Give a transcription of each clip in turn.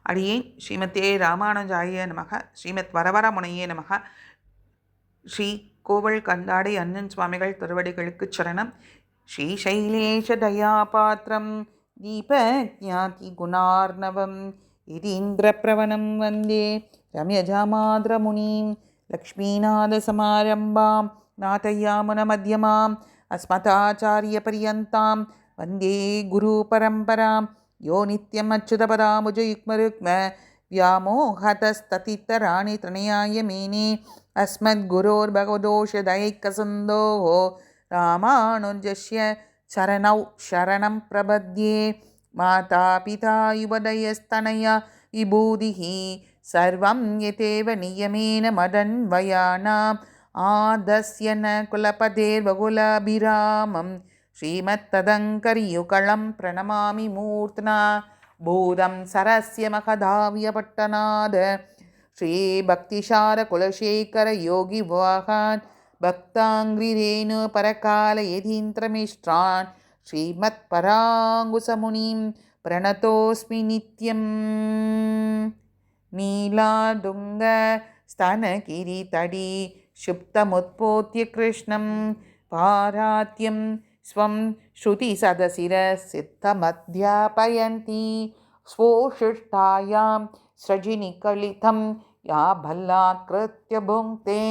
அடியேன் ஸ்ரீமதே ராமானுஜாய நமக. ஸ்ரீமத் வரவரமுனையே நமக. ஸ்ரீ கோவல் கந்தாடை அண்ணன் சுவாமிகள் திருவடிகளுக்கு சரணம். ஸ்ரீசைலேஷ தயாபாத்திரம் தீபஜாதி குணார்ணவம் யதீந்திரப்ரவணம் வந்தே ரம்யஜாமாத்ரமுனீம் லக்ஷ்மீநாதசமாரம்பாம் நாதயாமுனமத்யமாம் அஸ்மதாச்சாரியபர்யந்தாம் வந்தே குருபரம்பராம். யோ நித்யம் அச்சுதபதாமுஜயுக்மருக்ம व्यामोहतस्ततितराणि तृणयाय मेने अस्मद्गुरोर्भगवदोषदैकसन्दोः रामानुजस्य चरणौ शरणं प्रपद्ये. मातापिता युवदयस्तनया विभूतिः सर्वं यतेव नियमेन मदन्वयानाम् आदस्य न कुलपतेर्बहुलाभिरामं श्रीमत्तदङ्कर्युगलं प्रणमामि मूर्त्ना. பூதம் சரஸ்ய மகதாவியபட்டநாத ஸ்ரீபக்திசார குலசேகர யோகி வாகான் பக்தாங்கிரேணு பரகால யதீந்திரமிஷ்டான் ஸ்ரீமத் பராங்குசமுனிம் பிரணதோஸ்மி நித்யம். நீலாதுங்க ஸ்தனகிரி தடி சுப்தமுத்போத்ய கிருஷ்ணம் பாராத்யம் ஸ்வம் ஸ்ருதி சதசிர சித்தமத்யாபயந்தி ஸ்வோஷிஷ்டாயாம் ஸ்ரஜினிகலிதம் யா பல்லாத்கிருத்ய புங்க்தே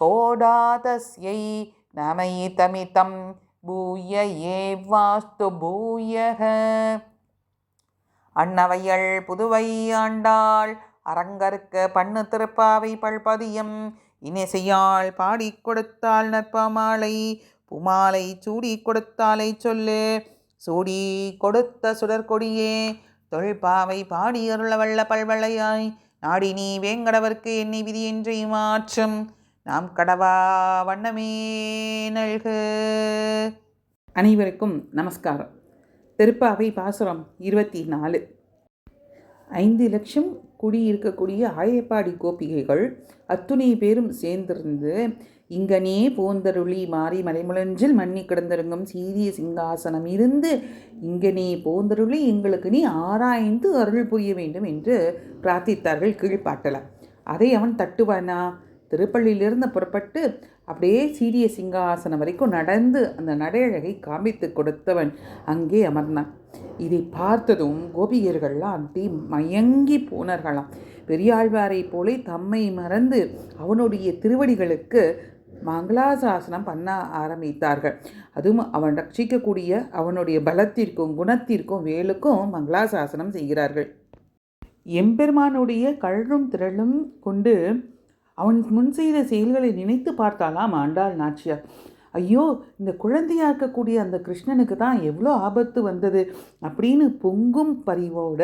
கோடாதஸ்யை நமயிதமிதம் பூய ஏவாஸ்து பூயஹ. அன்னவையள் புதுவை ஆண்டாள் அரங்கற்க பண்ணு திருப்பாவை பல்பதியம் இனிசையாள் பாடிக் கொடுத்தாள் நற்பமாலை பூமாலை சூடி கொடுத்தாலை சொல்லு. சூடி கொடுத்த சுடற்கொடியே தொல்பாவை பாடி அருளவள்ள பல்வளையாய் நாடி நீ வேங்கடவர்க்கு எண்ணி விதி என்று மாற்றும் நாம் கடவா வண்ணமே நல்கு. அனைவருக்கும் நமஸ்காரம். திருப்பாவை பாசுரம் 24. 5 லட்சம் குடியிருக்கக்கூடிய ஆயப்பாடி கோபிகைகள் அத்துணை பேரும் சேர்ந்திருந்து இங்கனே போந்தருளி மாறி மலைமுழஞ்சில் மண்ணி கிடந்திருங்கும் சீரிய சிங்காசனம் இருந்து இங்கனே போந்தருளி எங்களுக்கு நீ ஆராய்ந்து அருள் புரிய வேண்டும் என்று பிரார்த்தித்தார்கள் கீழ்ப்பாட்டல. அதை அவன் தட்டுவானா? திருப்பள்ளியிலிருந்து புறப்பட்டு அப்படியே சீரிய சிங்காசனம் வரைக்கும் நடந்து அந்த நடையழகை காமித்து கொடுத்தவன் அங்கே அமர்ந்தான். இதை பார்த்ததும் கோபிகர்கள்லாம் அப்படி மயங்கி போனார்களாம். பெரியாழ்வாரை போலே தம்மை மறந்து அவனுடைய திருவடிகளுக்கு மங்களாசாசனம் பண்ண ஆரம்பித்தார்கள். அதுவும் அவன் ரட்சிக்கக்கூடிய அவனுடைய பலத்திற்கும் குணத்திற்கும் வேலுக்கும் மங்களாசாசனம் செய்கிறார்கள். எம்பெருமானுடைய கழலும் திரளும் கொண்டு அவன் முன் செய்த செயல்களை நினைத்து பார்த்தாலாம் ஆண்டாள் நாச்சியார். ஐயோ, இந்த குழந்தையாக இருக்கக்கூடிய அந்த கிருஷ்ணனுக்கு தான் எவ்வளோ ஆபத்து வந்தது அப்படின்னு பொங்கும் பரிவோட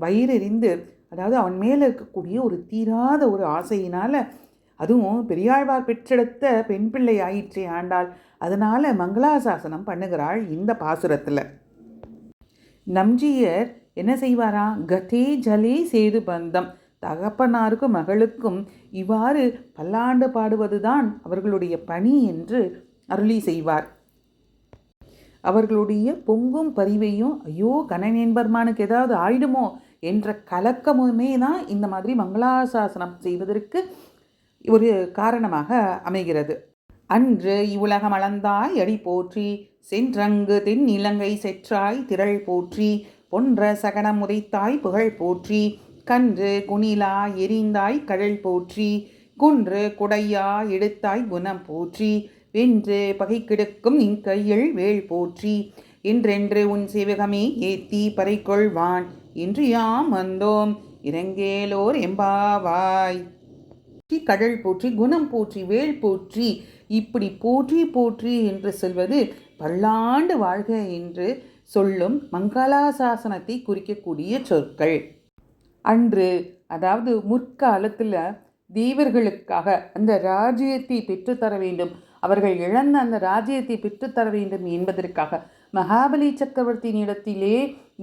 வயிறெறிந்து, அதாவது அவன் மேலே இருக்கக்கூடிய ஒரு தீராத ஒரு ஆசையினால், அதுவும் பெரியாழ்வார் பெற்றெடுத்த பெண் பிள்ளை ஆயிற்றே ஆண்டாள், அதனால் மங்களாசாசனம் பண்ணுகிறாள் இந்த பாசுரத்தில். நம்ஜியர் என்ன செய்வாரா? கதே ஜலே சேது பந்தம், தகப்பனாருக்கும் மகளுக்கும் இவ்வாறு பல்லாண்டு பாடுவதுதான் அவர்களுடைய பணி என்று அருளி செய்வார். அவர்களுடைய பொங்கும் பரிவையும் ஐயோ கண்ணன் என்பர்மானுக்கு ஏதாவது ஆயிடுமோ என்ற கலக்கமுமே தான் இந்த மாதிரி மங்களாசாசனம் செய்வதற்கு ஒரு காரணமாக அமைகிறது. அன்று இவ்வுலகம் அளந்தாய் அடி போற்றி, சென்றங்கு தென் இலங்கை செற்றாய் திரள் போற்றி, பொன்ற சகனம் உதைத்தாய் புகழ் போற்றி, கன்று குணிலா எரிந்தாய் கழல் போற்றி, குன்று குடையா எடுத்தாய் குணம் போற்றி, வென்று பகை கெடுக்கும் நின் கையில் வேள் போற்றி, என்றென்று உன் சேவகமே ஏத்தி பறைகொள்வான் என்று யாம் வந்தோம் இறங்கேலோர் எம்பாவாய். கடல் போற்றி, குணம் போற்றி, வேள் போற்றி, இப்படி போற்றி போற்றி என்று சொல்வது பல்லாண்டு வாழ்க என்று சொல்லும் மங்களாசாசனத்தை குறிக்கக்கூடிய சொற்கள். அன்று, அதாவது முற்காலத்தில் தேவர்களுக்காக அந்த ராஜ்யத்தை பெற்றுத்தர வேண்டும், அவர்கள் இழந்த அந்த ராஜ்யத்தை பெற்றுத்தர வேண்டும் என்பதற்காக மகாபலி சக்கரவர்த்தியினிடத்திலே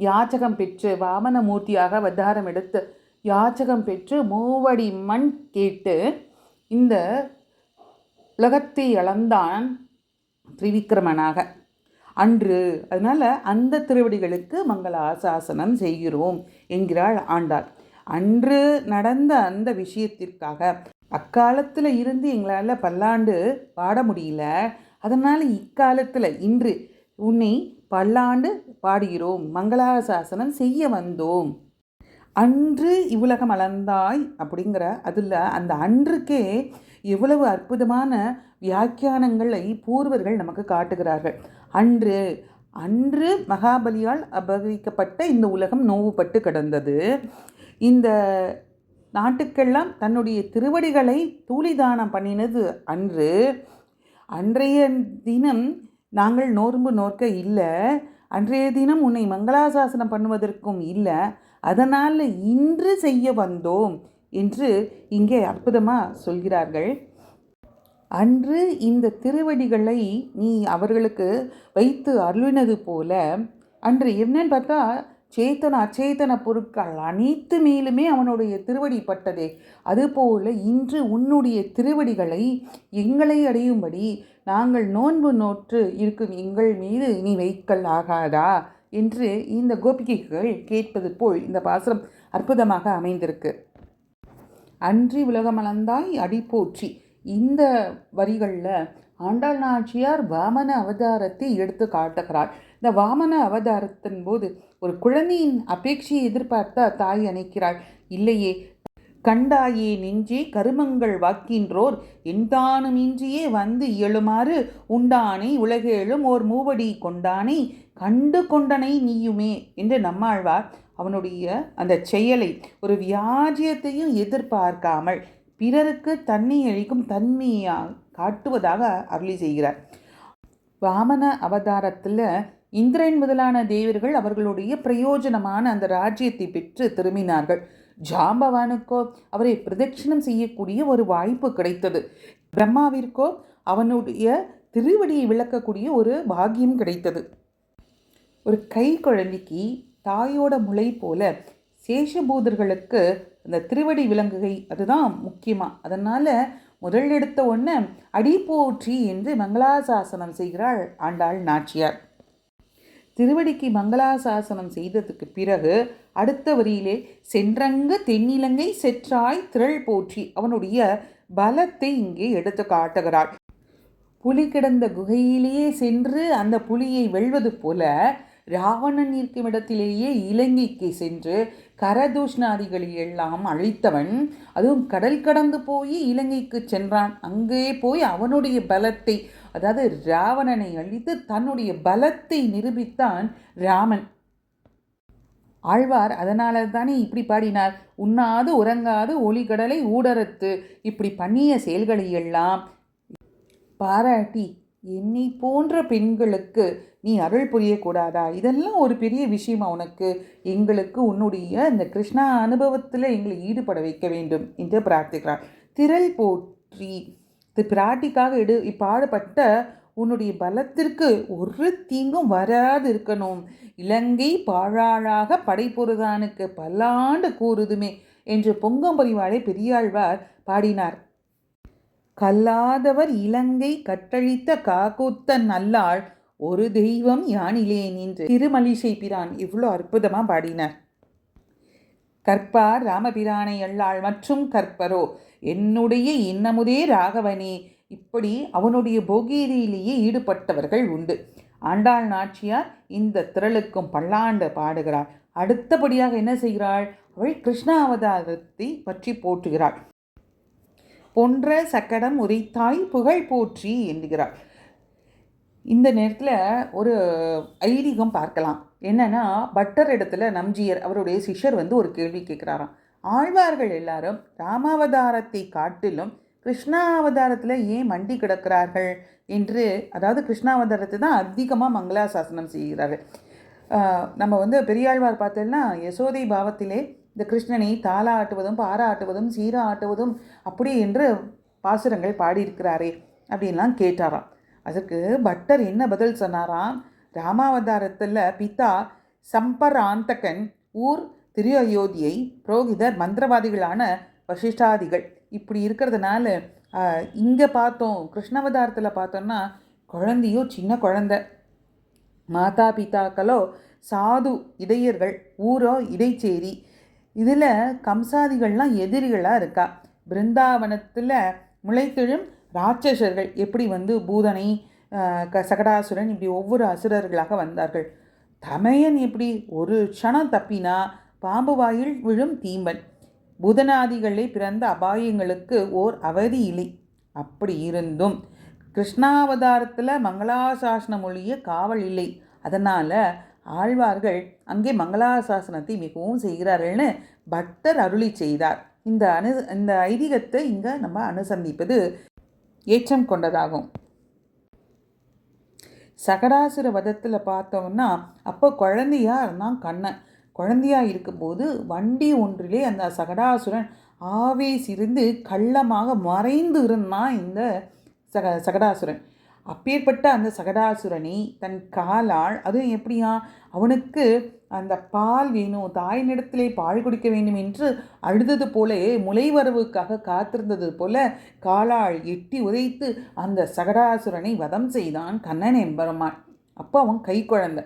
யாச்சகம் பெற்று வாமனமூர்த்தியாக அவதாரம் எடுத்து யாச்சகம் பெற்று மூவடி மண் கேட்டு இந்த உலகத்தை அளந்தான் திரிவிக்ரமனாக. அன்று. அதனால் அந்த திருவடிகளுக்கு மங்களாசாசனம் செய்கிறோம் என்கிறாள் ஆண்டாள். அன்று நடந்த அந்த விஷயத்திற்காக அக்காலத்தில் இருந்து எங்களால் பல்லாண்டு பாட முடியல, அதனால் இக்காலத்தில் இன்று உன்னை பல்லாண்டு பாடுகிறோம், மங்களாசாசனம் செய்ய வந்தோம். அன்று இவ்வுலகம் அளந்தாய் அப்படிங்கிற அதில் அந்த அன்றுக்கே எவ்வளவு அற்புதமான வியாக்கியானங்களை பூர்வர்கள் நமக்கு காட்டுகிறார்கள். அன்று அன்று மகாபலியால் அபகரிக்கப்பட்ட இந்த உலகம் நோவுபட்டு கிடந்தது. இந்த நாட்டுக்கெல்லாம் தன்னுடைய திருவடிகளை தூளிதானம் பண்ணினது அன்று. அன்றைய தினம் நாங்கள் நோன்பு நோக்க இல்லை, அன்றைய தினம் உன்னை மங்களாசாசனம் பண்ணுவதற்கும் இல்லை, அதனால் இன்று செய்ய வந்தோம் என்று இங்கே அற்புதமாக சொல்கிறார்கள். அன்று இந்த திருவடிகளை நீ அவர்களுக்கு வைத்து அருளினது போல அன்று என்னன்னு பார்த்தா சேத்தன அச்சேதன பொருட்கள் அனைத்து மேலுமே அவனுடைய திருவடி பட்டதே. அதுபோல இன்று உன்னுடைய திருவடிகளை எங்களை அடையும்படி நாங்கள் நோன்பு நோற்று இருக்கும் எங்கள் மீது நீ வைக்கல் ஆகாதா என்று இந்த கோபிகைகள் கேட்பது போல் இந்த பாசுரம் அற்புதமாக அமைந்திருக்கு. அன்றி உலகமளந்தாய் அடி போற்றி. இந்த வரிகளில் ஆண்டாள் நாச்சியார் வாமன அவதாரத்தை எடுத்து காட்டுகிறார். இந்த வாமன அவதாரத்தின் போது ஒரு குழந்தையின் அபேட்சையை எதிர்பார்த்தா தாய் அணைக்கிறாள். இல்லையே, கண்டாயே நெஞ்சே கருமங்கள் வாக்கின்றோர் எந்தானுமின்றியே வந்து இயலுமாறு உண்டானை உலகேழும் ஓர் மூவடி கொண்டானை கண்டு கொண்டனை நீயுமே என்று நம்மாழ்வார் அவனுடைய அந்த செயலை ஒரு வியாஜியத்தையும் எதிர்பார்க்காமல் பிறருக்கு தன்னை அளிக்கும் தன்மையாக காட்டுவதாக அருளி செய்கிறார். வாமன அவதாரத்தில் இந்திரன் முதலான தேவர்கள் அவர்களுடைய பிரயோஜனமான அந்த ராஜ்யத்தை பெற்று திரும்பினார்கள். ஜாம்பவானுக்கோ அவரை பிரதட்சிணம் செய்யக்கூடிய ஒரு வாய்ப்பு கிடைத்தது. பிரம்மாவிற்கோ அவனுடைய திருவடியை விளக்கக்கூடிய ஒரு பாக்கியம் கிடைத்தது. ஒரு கை குழந்தைக்கு தாயோட முளை போல சேஷபூதர்களுக்கு அந்த திருவடி விலங்குகை அதுதான் முக்கியமாக. அதனால் முதல் எடுத்த ஒன்று அடி போற்றி என்று மங்களாசாசனம் செய்கிறாள் ஆண்டாள் நாச்சியார். திருவடிக்கு மங்களாசாசனம் செய்ததுக்கு பிறகு அடுத்த வரியிலே சென்றங்கு தென்னிலங்கை செற்றாய் திரள் போற்றி அவனுடைய பலத்தை இங்கே எடுத்து காட்டுகிறாள். புலி கிடந்த குகையிலேயே சென்று அந்த புலியை வெல்வது போல ராவணன் இருக்கும் இடத்திலேயே இலங்கைக்கு சென்று கரதூஷ்ணாதிகளை எல்லாம் அழித்தவன், அதுவும் கடல் கடந்து போய் இலங்கைக்கு சென்றான். அங்கே போய் அவனுடைய பலத்தை, அதாவது ராவணனை அழித்து தன்னுடைய பலத்தை நிரூபித்தான் ராமன். ஆழ்வார் அதனால தானே இப்படி பாடினார், உண்ணாது உறங்காது ஒளிகடலை ஊடறுத்து இப்படி பண்ணிய செயல்களை எல்லாம் பாராட்டி என்னை போன்ற பெண்களுக்கு நீ அருள் புரியக்கூடாதா? இதெல்லாம் ஒரு பெரிய விஷயமா உனக்கு? எங்களுக்கு உன்னுடைய இந்த கிருஷ்ணா அனுபவத்தில் எங்களை ஈடுபட வைக்க வேண்டும் என்று பிரார்த்திக்கிறார். திரள் போற்றி பிராட்டிக்காக பாடுபட்ட உன்னுடைய பலத்திற்கு ஒரு தீங்கும் வராது இருக்கணும். இலங்கை பாழாளாக படைப்பொருதானுக்கு பல்லாண்டு கூறுதுமே என்று பொங்கம்பரிவாளை பெரியாழ்வார் பாடினார். கல்லாதவர் இலங்கை கட்டழித்த காக்கூத்தன் நல்லாள் ஒரு தெய்வம் யானிலேன் என்று திருமலிசை பிரான் இவ்வளோ அற்புதமாக பாடினார். கற்பார் ராமபிரானை அல்லாள் மற்றும் கற்பரோ என்னுடைய இன்னமுதே ராகவனே, இப்படி அவனுடைய போகீதியிலேயே ஈடுபட்டவர்கள் உண்டு. ஆண்டாள் நாச்சியார் இந்த திரளுக்கும் பல்லாண்டு பாடுகிறாள். அடுத்தபடியாக என்ன செய்கிறாள்? அவள் கிருஷ்ணாவதாரத்தை பற்றி போற்றுகிறாள். பொன்ற சக்கடம் உரைத்தாய் புகழ் போற்றி என்கிறாள். இந்த நேரத்தில் ஒரு ஐதீகம் பார்க்கலாம். என்னன்னா, பட்டர் இடத்துல நம்ஜியர் அவருடைய சிஷ்யர் ஒரு கேள்வி கேட்குறாராம். ஆழ்வார்கள் எல்லாரும் ராமாவதாரத்தை காட்டிலும் கிருஷ்ணாவதாரத்தில் ஏன் மண்டி கிடக்கிறார்கள் என்று, அதாவது கிருஷ்ணாவதாரத்தை தான் அதிகமாக மங்களாசாசனம் செய்கிறார்கள். நம்ம பெரியாழ்வார் பார்த்தோம்னா யசோதை பாவத்திலே இந்த கிருஷ்ணனை தாளாட்டுவதும் பாராட்டுவதும் சீராட்டுவதும் அப்படி என்று பாசுரங்கள் பாடியிருக்கிறாரே அப்படின்லாம் கேட்டாராம். அதற்கு பட்டர் என்ன பதில் சொன்னாராம்? ராமாவதாரத்தில் பிதா சம்பராந்தகன் ஊர் திரு அயோத்தியை புரோகிதர் மந்திரவாதிகளான வசிஷ்டாதிகள் இப்படி இருக்கிறதுனால இங்கே பார்த்தோம், கிருஷ்ணாவதாரத்தில் பார்த்தோம்னா குழந்தையோ சின்ன குழந்தை, மாதா பிதாக்களோ சாது இடையர்கள், ஊரோ இடைச்சேரி. இதில் கம்சாதிகள்லாம் எதிரிகளாக இருக்கா. பிருந்தாவனத்தில் முளைத்தெழும் ராட்சசர்கள் எப்படி பூதனை, சகடாசுரன் இப்படி ஒவ்வொரு அசுரர்களாக வந்தார்கள். தமையன் எப்படி ஒரு க்ஷணம் தப்பினா பாம்பு வாயில் விழும் தீம்பன். பூதனாதிகளே பிறந்த அபாயங்களுக்கு ஓர் அவதி இல்லை. அப்படி இருந்தும் கிருஷ்ணாவதாரத்தில் மங்களாசாசன மொழிய காவல் இல்லை. அதனால் ஆழ்வார்கள் அங்கே மங்களாசாசனத்தை மிகவும் செய்கிறார்கள்னு பட்டர் அருளி செய்தார். இந்த ஐதீகத்தை இங்கே நம்ம அனுசந்திப்பது ஏற்றம் கொண்டதாகும். சகடாசுர வதத்தில் பார்த்தோம்னா அப்போ குழந்தையா இருந்தான் கண்ணன். குழந்தையா இருக்கும்போது வண்டி ஒன்றிலே அந்த சகடாசுரன் ஆவேசிருந்து கள்ளமாக மறைந்து இருந்தான் இந்த சகடாசுரன். அப்பேற்பட்ட அந்த சகடாசுரனை தன் காலால், அதுவும் எப்படியா, அவனுக்கு அந்த பால் வேணும், தாயினிடத்திலே பால் குடிக்க வேண்டும் என்று அழுதது போல, முளைவரவுக்காக காத்திருந்தது போல காலால் எட்டி உதைத்து அந்த சகடாசுரனை வதம் செய்தான் கண்ணன் எம்பெருமான். அப்போ அவன் கை குழந்தை.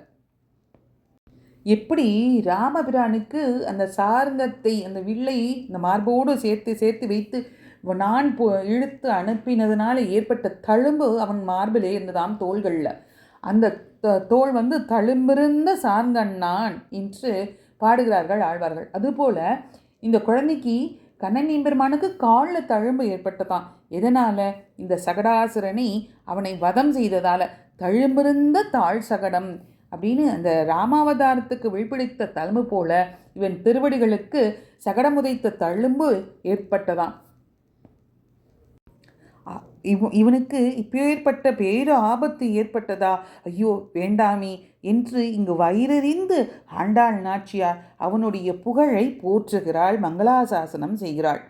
எப்படி ராமபிரானுக்கு அந்த சார்ங்கத்தை, அந்த வில்லை இந்த மார்போடு சேர்த்து சேர்த்து வைத்து நான் இழுத்து அனுப்பினதுனால ஏற்பட்ட தழும்பு அவன் மார்பிலே இருந்ததாம், தோள்களில். அந்த தோல் தழும்பிருந்த சார்ங்கண்ணான் என்று பாடுகிறார்கள் ஆழ்வார்கள். அதுபோல் இந்த குழந்தைக்கு கண்ணன் எம்பெருமானுக்கு காலில் தழும்பு ஏற்பட்டதான். எதனால்? இந்த சகடாசுரனை அவனை வதம் செய்ததால். தழும்பிருந்த தாழ் சகடம் அப்படின்னு அந்த ராமாவதாரத்துக்கு விழிப்பிடித்த தழும்பு போல இவன் திருவடிகளுக்கு சகடமுதைத்த தழும்பு ஏற்பட்டதான். இவனுக்கு இப்பேற்பட்ட பேரு ஆபத்து ஏற்பட்டதா? ஐயோ வேண்டாமே என்று இங்கு வயிறறிந்து ஆண்டாள் நாச்சியார் அவனுடைய புகழை போற்றுகிறாள், மங்களாசாசனம் செய்கிறாள்.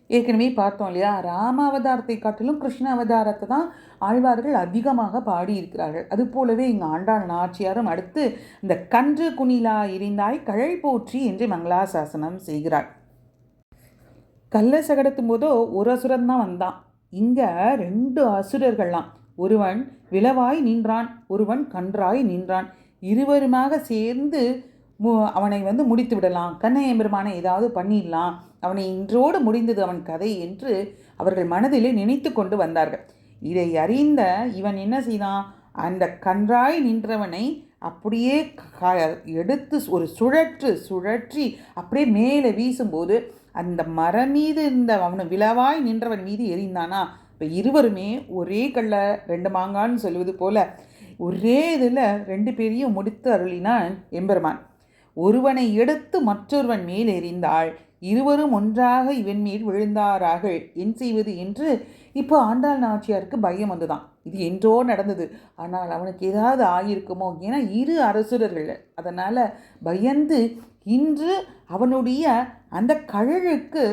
ஏற்கனவே பார்த்தோம் இல்லையா, ராமாவதாரத்தை காட்டிலும் கிருஷ்ண அவதாரத்தை தான் ஆழ்வார்கள் அதிகமாக பாடியிருக்கிறார்கள். அது போலவே இங்கு ஆண்டாள் நாச்சியாரும் அடுத்து இந்த கன்று குணிலா எரிந்தாய் கழல் போற்றி என்று மங்களாசாசனம் செய்கிறாள். கல்ல சகடத்தும் போதோ ஒரு அசுரன் தான் வந்தான். இங்கே 2 அசுரர்கள்லாம். ஒருவன் விளவாய் நின்றான், ஒருவன் கன்றாய் நின்றான். இருவருமாக சேர்ந்து அவனை முடித்து விடலாம், கண்ணயம்பெருமானை ஏதாவது பண்ணிடலாம், அவனை இன்றோடு முடிந்தது அவன் கதை என்று அவர்கள் மனதிலே நினைத்து கொண்டு வந்தார்கள். இதை அறிந்த இவன் என்ன செய்தான்? அந்த கன்றாய் நின்றவனை அப்படியே எடுத்து ஒரு சுழற்றி அப்படியே மேலே வீசும்போது அந்த மரம் மீது இருந்த அவனு விளவாய் நின்றவன் மீது எரிந்தானா. இப்போ இருவருமே ஒரே கல்ல 2 மாங்கான்னு சொல்லுவது போல ஒரே இதில் 2 பேரையும் முடித்து அருளினான் எம்பெருமான். ஒருவனை எடுத்து மற்றொருவன் மேல் எறிந்தாள், இருவரும் ஒன்றாக இவன் மேல் விழுந்தாரார்கள், என் செய்வது என்று இப்போ ஆண்டாள் நாச்சியாருக்கு பயம் வந்துதான். இது என்றோ நடந்தது, ஆனால் அவனுக்கு ஏதாவது ஆகியிருக்குமோ, ஏன்னா 2 அரசுரர்கள். அதனால் பயந்து இன்று அவனுடைய அந்த கழலுக்கு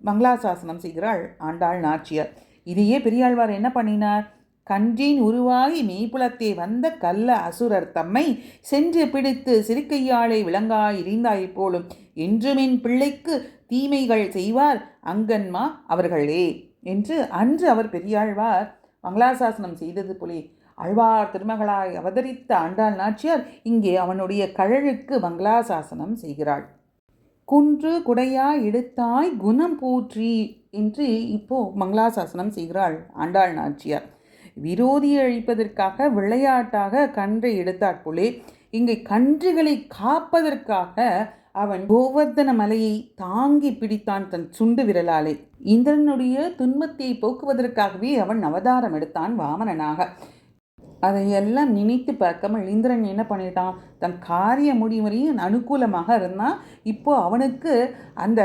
மங்களாசாசனம் செய்கிறாள் ஆண்டாள் நாச்சியார். இதையே பெரியாழ்வார் என்ன பண்ணினார்? கன்றின் உருவாகி மெய்ப்புலத்தே வந்த கல்ல அசுரர் தம்மை சென்று பிடித்து சிறுக்கையாளை விளங்காய் எரிந்தாய் போலும் என்றுமின் பிள்ளைக்கு தீமைகள் செய்வார் அங்கன்மா அவர்களே என்று அன்று அவர் பெரியாழ்வார் மங்களாசாசனம் செய்தது போலே ஆழ்வார் திருமகளாய் அவதரித்த ஆண்டாள் நாச்சியார் இங்கே அவனுடைய கழலுக்கு மங்களாசாசனம் செய்கிறாள். குன்று குடையா எடுத்தாய் குணம் போற்றி என்று இப்போ மங்களாசாசனம் செய்கிறாள் ஆண்டாள் நாச்சியார். விரோதியை அழிப்பதற்காக விளையாட்டாக கன்றை எடுத்தாற்போலே இங்கே கன்றுகளை காப்பதற்காக அவன் கோவர்தன மலையை தாங்கி பிடித்தான் தன் சுண்டு விரலாலே. இந்திரனுடைய துன்பத்தை போக்குவதற்காகவே அவன் அவதாரம் எடுத்தான் வாமனனாக. அதையெல்லாம் நினைத்து பார்க்காமல் இந்திரன் என்ன பண்ணிட்டான்? தன் காரிய முடிமுறையும் அனுகூலமாக இருந்தான். இப்போ அவனுக்கு அந்த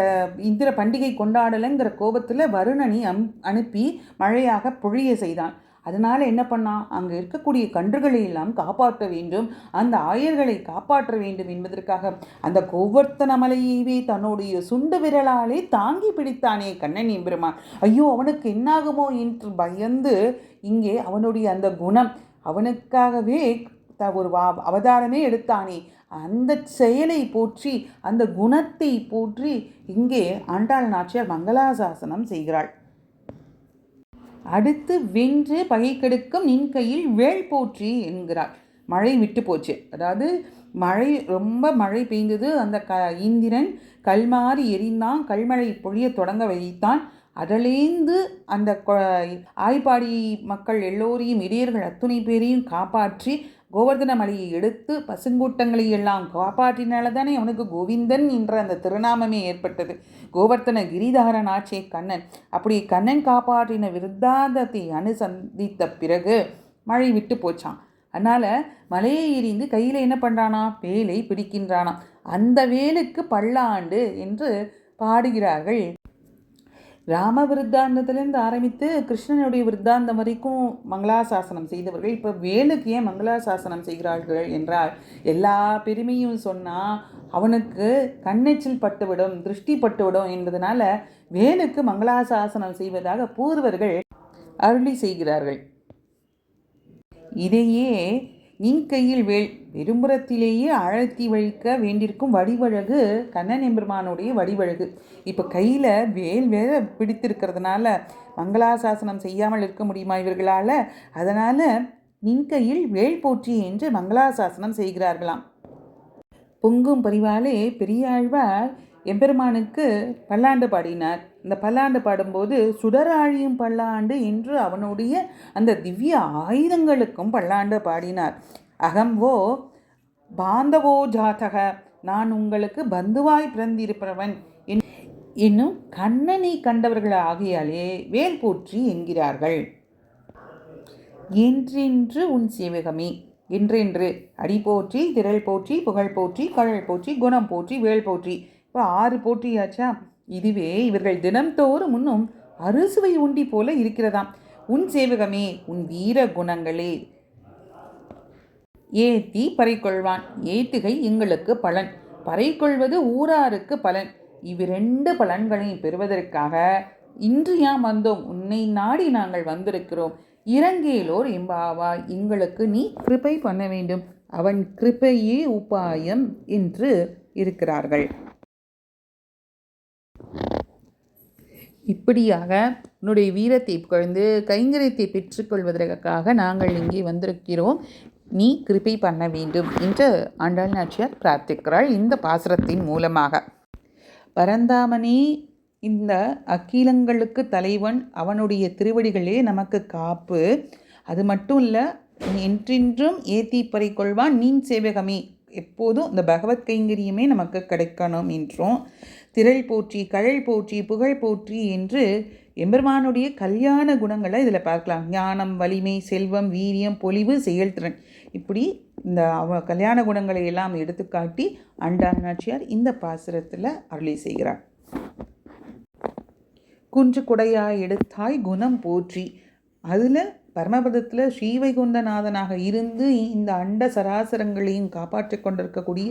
இந்திர பண்டிகை கொண்டாடலைங்கிற கோபத்தில் வருணனை அனுப்பி மழையாக பொழிய செய்தான். அதனால் என்ன பண்ணான்? அங்கே இருக்கக்கூடிய கன்றுகளை எல்லாம் காப்பாற்ற வேண்டும், அந்த ஆயர்களை காப்பாற்ற வேண்டும் என்பதற்காக அந்த கோவர்த்தன மலையையே தன்னுடைய சுண்டு விரலாலே தாங்கி பிடித்தானே கண்ணன் எம்பெருமான். ஐயோ அவனுக்கு என்னாகுமோ என்று பயந்து இங்கே அவனுடைய அந்த குணம், அவனுக்காகவே ஒரு அவதாரமே எடுத்தானே, அந்த செயலை போற்றி அந்த குணத்தை போற்றி இங்கே ஆண்டாள் நாச்சியார் மங்களாசாசனம் செய்கிறாள். அடுத்து வென்று பகை கெடுக்கும் நின் கையில் வேல் போற்றி என்கிறார். மழை விட்டு போச்சு. அதாவது ரொம்ப மழை பெய்ந்தது. அந்த இந்திரன் கல்மாறி எரிந்தான், கல்மழை பொழிய தொடங்க வைத்தான். அதிலேந்து அந்த ஆய்ப்பாடி மக்கள் எல்லோரையும், இடையர்கள் அத்துணை பேரையும் காப்பாற்றி கோவர்தன மலையை எடுத்து பசுங்கூட்டங்களை எல்லாம் காப்பாற்றினால தானே அவனுக்கு கோவிந்தன் என்ற அந்த திருநாமமே ஏற்பட்டது. கோவர்த்தன கிரிதாரன் ஆச்சே கண்ணன். அப்படி கண்ணன் காப்பாற்றின விருத்தாந்தத்தை அனுசந்தித்த பிறகு மழை விட்டு போச்சான். அதனால் மலையை எறிந்து கையில் என்ன பண்ணுறானா, வேலை பிடிக்கின்றானா. அந்த வேலுக்கு பல்லாண்டு என்று பாடுகிறார்கள். ராம விருத்தாந்தத்திலேருந்து ஆரம்பித்து கிருஷ்ணனுடைய விருத்தாந்தம் வரைக்கும் மங்களாசாசனம் செய்தவர்கள் இப்போ வேலுக்கு ஏன் மங்களாசாசனம் செய்கிறார்கள் என்றால், எல்லா பெருமையும் சொன்னால் அவனுக்கு கண்ணெச்சில் பட்டுவிடும், திருஷ்டி பட்டுவிடும் என்பதனால வேலுக்கு மங்களாசாசனம் செய்வதாக பூர்வர்கள் அருளி செய்கிறார்கள். இதையே நின் கையில் வேல் பெரும்புறத்திலேயே அழத்தி வைக்க வேண்டியிருக்கும் வடிவழகு கண்ணன் எம்பெருமானுடைய வடிவழகு. இப்போ கையில் வேல் வேற பிடித்திருக்கிறதுனால மங்களாசாசனம் செய்யாமல் இருக்க முடியுமா இவர்களால்? அதனால் நின் கையில் வேல் போற்றி என்று மங்களாசாசனம் செய்கிறார்களாம். பொங்கும் பரிவாலே பெரியாழ்வார் எம்பெருமானுக்கு பல்லாண்டு பாடினார். இந்த பல்லாண்டு பாடும்போது சுடராழியும் பல்லாண்டு என்று அவனுடைய அந்த திவ்ய ஆயுதங்களுக்கும் பல்லாண்டு பாடினார். அகம்வோ பாந்தவோ ஜாதக, நான் உங்களுக்கு பந்துவாய் பிறந்திருப்பவன் என்னும் கண்ணனை கண்டவர்கள் ஆகியாலே வேல் போற்றி என்கிறார்கள். என்றென்று உன் சேவகமே, என்றென்று அடி போற்றி, திரள் போற்றி, புகழ் போற்றி, கழல் போற்றி, குணம் போற்றி, வேல் போற்றி. இப்போ 6 போற்றியாச்சா? இதுவே இவர்கள் தினம்தோறும் முன்னும் அறுசுவை உண்டி போல இருக்கிறதாம். உன் சேவகமே, உன் வீர குணங்களே ஏத்தி பறைக்கொள்வான். ஏத்துகை எங்களுக்கு பலன், பறைக்கொள்வது ஊராருக்கு பலன். இவ்விரண்டு பலன்களையும் பெறுவதற்காக இன்று யாம் வந்தோம், உன்னை நாடி நாங்கள் வந்திருக்கிறோம். இறங்கேலோர் எம்பாவாய், எங்களுக்கு நீ கிருபை பண்ண வேண்டும், அவன் கிருபையே உபாயம் என்று இருக்கிறார்கள். இப்படியாக உன்னுடைய வீரத்தை புகழ்ந்து கைங்கரியத்தை பெற்றுக்கொள்வதற்காக நாங்கள் இங்கே வந்திருக்கிறோம், நீ கிருபை பண்ண வேண்டும் என்று ஆண்டாள் நாச்சியார் பிரார்த்திக்கிறாள் இந்த பாசுரத்தின் மூலமாக. பரந்தாமனே இந்த அக்கீலங்களுக்கு தலைவன், அவனுடைய திருவடிகளே நமக்கு காப்பு. அது மட்டும் இல்லை, என்றென்றும் ஏத்தி பறிக்கொள்வான் நீன் சேவகமே, எப்போதும் இந்த பகவத் கைங்கரியமே நமக்கு கிடைக்கணும் என்றும், திரள் போற்றி, கழல் போற்றி, புகழ் போற்றி என்று எம்பெருமானுடைய கல்யாண குணங்களை இதில் பார்க்கலாம். ஞானம், வலிமை, செல்வம், வீரியம், பொலிவு, செயல்திறன், இப்படி இந்த கல்யாண குணங்களை எல்லாம் எடுத்துக்காட்டி ஆண்டாள் நாச்சியார் இந்த பாசுரத்தில் அருளி செய்கிறார். குன்று குடையாய் எடுத்தாய் குணம் போற்றி, அதில் பரமபதத்தில் ஸ்ரீவைகுண்டநாதனாக இருந்து இந்த அண்ட சராசரங்களையும் காப்பாற்றி கொண்டிருக்கக்கூடிய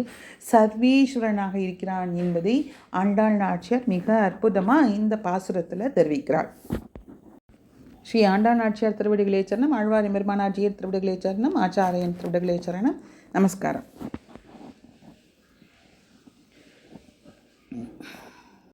சர்வேஸ்வரனாக இருக்கிறான் என்பதை ஆண்டாள் நாச்சியார் மிக அற்புதமாக இந்த பாசுரத்தில் தெரிவிக்கிறார். ஸ்ரீ ஆண்டாள் நாச்சியார் திருவடிகளே சரணம். ஆழ்வார் எம்பெருமானார் ஜீயர் திருவடிகளே சரணம். ஆச்சாரியன் திருவடிகளே சரணம். நமஸ்காரம்.